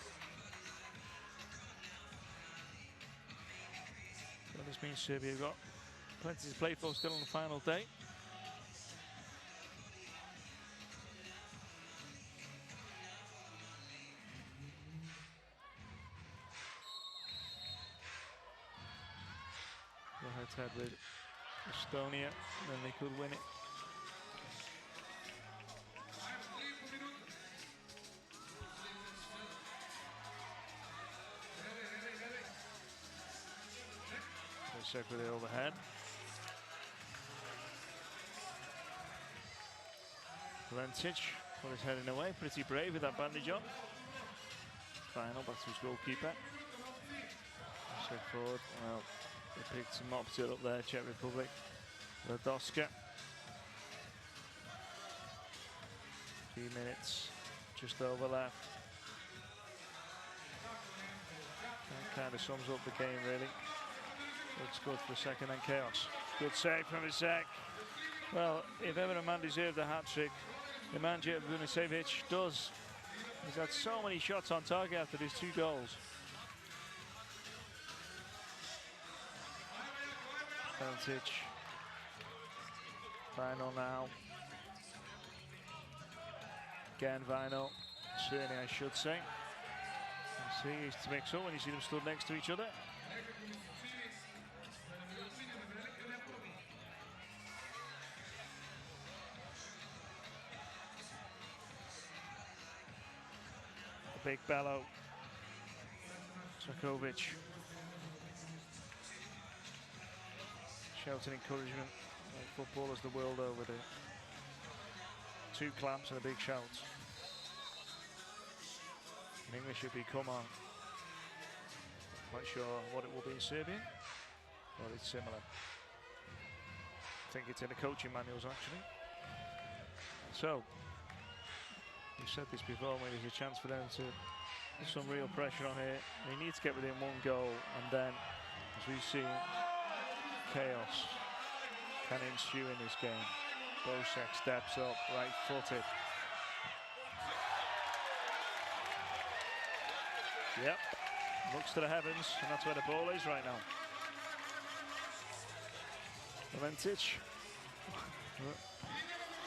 So this means Serbia have got plenty to play for still on the final day. Go head-to-head with Estonia, and then they could win it. Check with the overhead. CZECH put his heading away, pretty brave with that bandage on. Final back to his goalkeeper. Check forward. Well, they picked some opposite up there, Czech Republic. Ladoska. 3 minutes just over left. That kind of sums up the game, really. Looks good for a second and chaos. Good save from CZECH. Well, if ever a man deserved a hat-trick, the man CZECH does. He's had so many shots on target after his 2 goals. CZECH. Final now. Again, Vino. Certainly, I should say. You see, he's to mix up when you see them stood next to each other. Big bellow. Sokovic. Shouting encouragement like footballers the world over there. 2 claps and a big shout. In English it'd be come on. Not sure what it will be in Serbian, but it's similar. I think it's in the coaching manuals actually. So, we've said this before, maybe there's a chance for them to put some real pressure on here. They need to get within 1 goal, and then, as we've seen, chaos can ensue in this game. Bosek steps up, right-footed. Yep, looks to the heavens, and that's where the ball is right now. CZECH.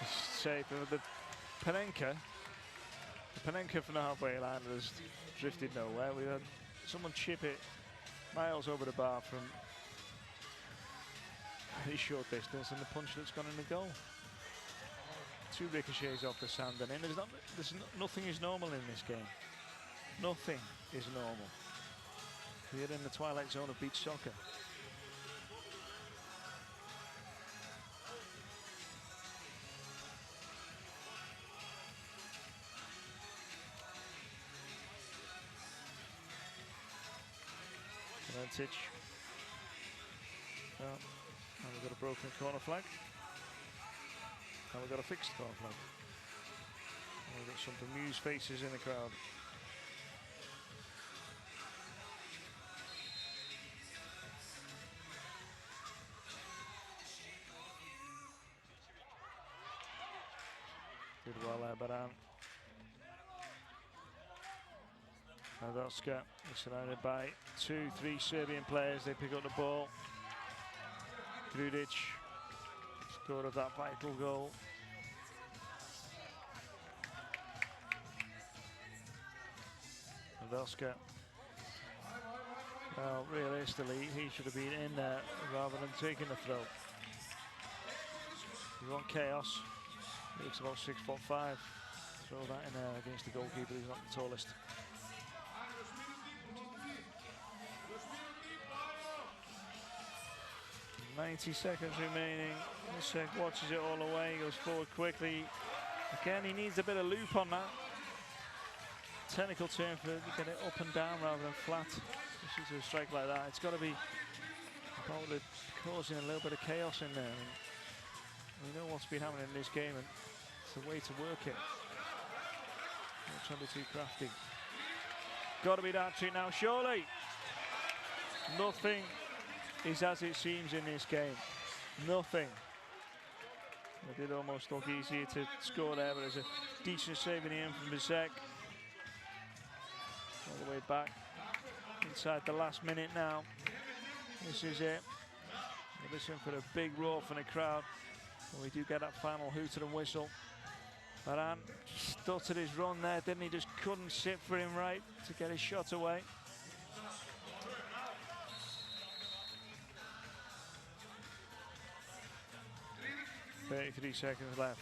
Save of the Panenka. The Panenka from the halfway line has drifted nowhere. We had someone chip it miles over the bar from a short distance, and the punch that's gone in the goal. 2 ricochets off the sand and in. Nothing is normal in this game. Nothing is normal. We're in the twilight zone of beach soccer. CZECH. Well, and we've got a broken corner flag. And we've got a fixed corner flag. And we've got some bemused faces in the crowd. Did well there, Baran. Ladoska is surrounded by 2-3 Serbian players. They pick up the ball. Grudic scored of that vital goal. Ladoska. Well, realistically, he should have been in there rather than taking the throw. You want chaos. He looks about 6'5". Throw that in there against the goalkeeper who's not the tallest. 90 seconds remaining. CZECH watches it all away, goes forward quickly. Again, he needs a bit of loop on that. Technical term for get it up and down rather than flat. Especially to a strike like that. It's got to be about causing a little bit of chaos in there. And we know what's been happening in this game, and it's the way to work it. Not trying to be too crafty. Got to be that treat now, surely. Nothing is as it seems in this game. Nothing. It did almost look easier to score there, but there's a decent save in the end from CZECH. all the way back inside the last minute now. This is it. We're listening for a big roar from the crowd. We do get that final hooter and whistle. Varane stuttered his run there, didn't he? Just couldn't sit for him right to get his shot away. "33 seconds left.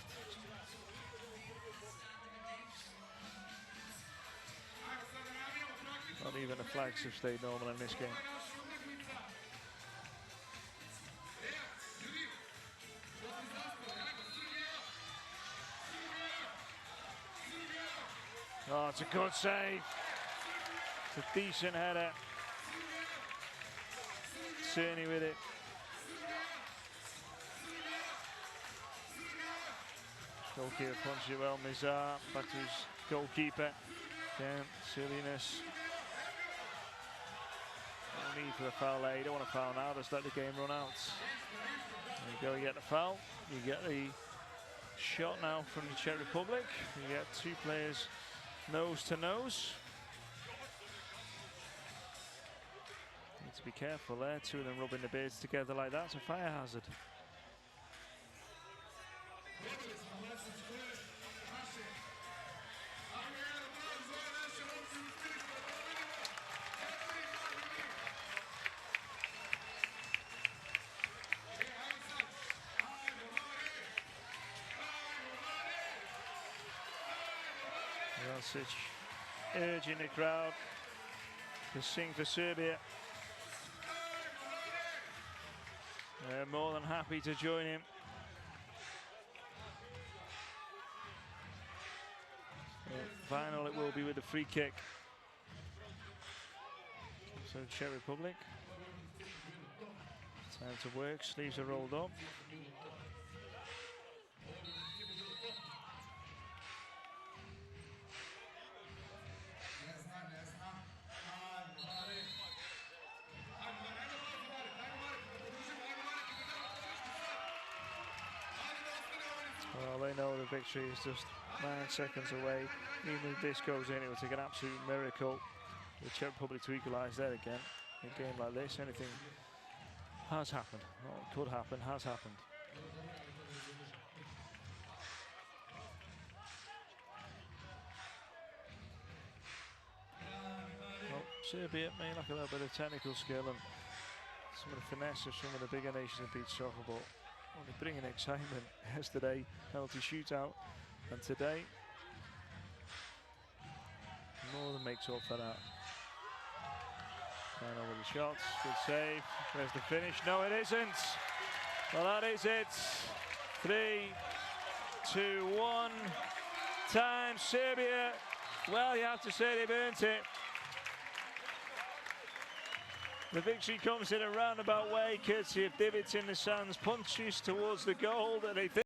Not even the flags have stayed normal in this game. Oh, it's a good save. It's a decent header. Cerny with it. Goalkeeper punched it well. Mizar back to his goalkeeper. Again, silliness. No need for the foul there. You don't want to foul now. Just let the game run out. There you go. You get the foul. You get the shot now from the Czech Republic. You get two players nose to nose. Need to be careful there. Two of them rubbing the beards together like that. It's a fire hazard. CZECH urging the crowd to sing for Serbia. They're more than happy to join him. Final it will be with the free kick. So Czech Republic. Time to work, sleeves are rolled up. Well, they know the victory is just 9 seconds away. Even if this goes in, it will take an absolute miracle for the Czech Republic to equalise there again. In a game like this, anything has happened. Well, it could happen, has happened. Well, Serbia may lack a little bit of technical skill and some of the finesse of some of the bigger nations that beat soccer, but only bringing excitement. Yesterday, penalty shootout, and today, more than makes up for that. Down over the shots, good save. There's the finish. No, it isn't. Well, that is it. 3, 2, 1. Time, Serbia. Well, you have to say they've earned it. The victory comes in a roundabout way, courtesy of divots in the sands, punches towards the goal that they think.